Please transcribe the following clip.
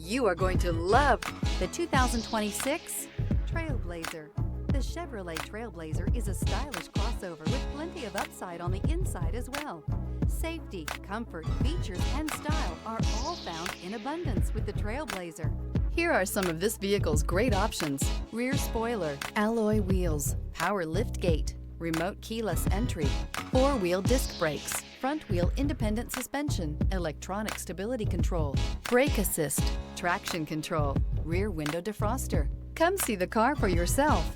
You are going to love the 2026 Trailblazer. The Chevrolet Trailblazer is a stylish crossover with plenty of upside on the inside as well. Safety, comfort, features, and style are all found in abundance with the Trailblazer. Here are some of this vehicle's great options: rear spoiler, alloy wheels, power liftgate, remote keyless entry, four-wheel disc brakes, front-wheel independent suspension, electronic stability control, brake assist, traction control, rear window defroster. Come see the car for yourself.